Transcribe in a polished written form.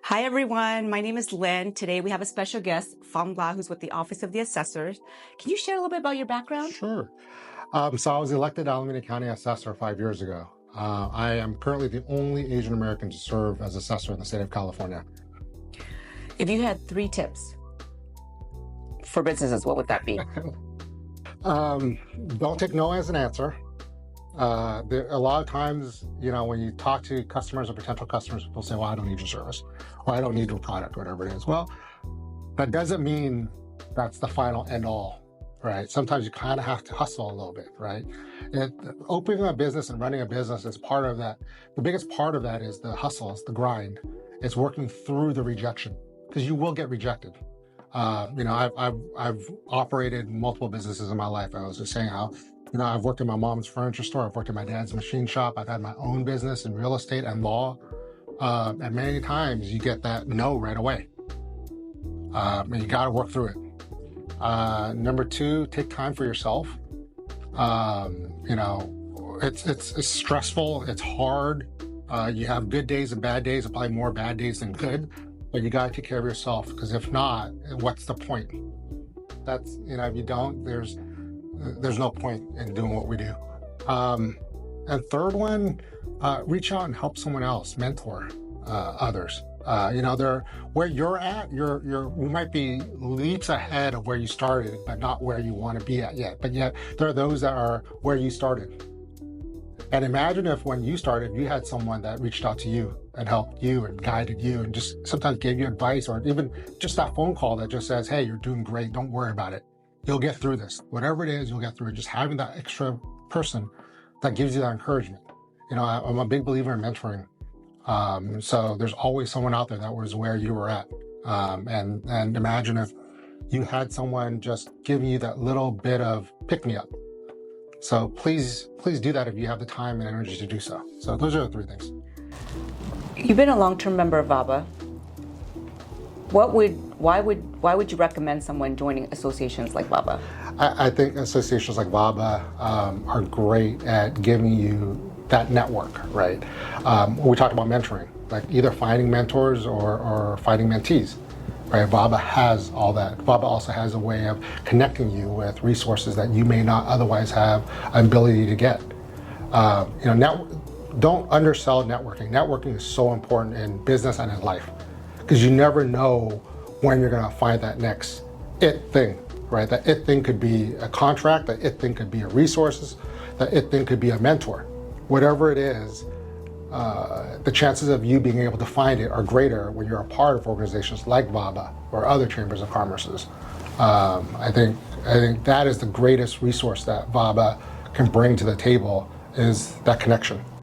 Hi, everyone. My name is Lynn. Today we have a special guest, Famla, who's with the Office of the Assessors. Can you share a little bit about your background? Sure. So I was elected Alameda County Assessor 5 years ago. I am currently the only Asian American to serve as assessor in the state of California. If you had 3 tips for businesses, what would that be? Don't take no as an answer. A lot of times, when you talk to customers or potential customers, people say, well, I don't need your service, or I don't need your product, or whatever it is. Well, that doesn't mean that's the final end all, right? Sometimes you kind of have to hustle a little bit, right? Opening a business and running a business is part of that. The biggest part of that is the hustle, it's the grind. It's working through the rejection, because you will get rejected. I've operated multiple businesses in my life. I was just saying how, I've worked in my mom's furniture store. I've worked in my dad's machine shop. I've had my own business in real estate and law. And many times you get that no right away. And you got to work through it. Number 2, take time for yourself. It's stressful. It's hard. You have good days and bad days, probably more bad days than good, but you got to take care of yourself, because if not, what's the point? That's, if you don't, there's no point in doing what we do. And third one, reach out and help someone else, mentor others. Where you're at, you might be leaps ahead of where you started, but not where you want to be at yet. But yet there are those that are where you started. And imagine if when you started, you had someone that reached out to you and helped you and guided you and just sometimes gave you advice, or even just that phone call that just says, hey, you're doing great. Don't worry about it. You'll get through this. Whatever it is, you'll get through it. Just having that extra person that gives you that encouragement. I'm a big believer in mentoring. So there's always someone out there that was where you were at. And imagine if you had someone just giving you that little bit of pick-me-up. So please do that if you have the time and energy to do so. So those are the 3 things. You've been a long-term member of VABA. Why would you recommend someone joining associations like VABA? I think associations like VABA are great at giving you that network, right? We talked about mentoring, like either finding mentors or finding mentees, right? VABA has all that. VABA also has a way of connecting you with resources that you may not otherwise have an ability to get. Don't undersell networking. Networking is so important in business and in life, because you never know when you're going to find that next it thing, right? That it thing could be a contract, that it thing could be a resources, that it thing could be a mentor. Whatever it is, the chances of you being able to find it are greater when you're a part of organizations like VABA or other chambers of commerces. I think that is the greatest resource that VABA can bring to the table, is that connection.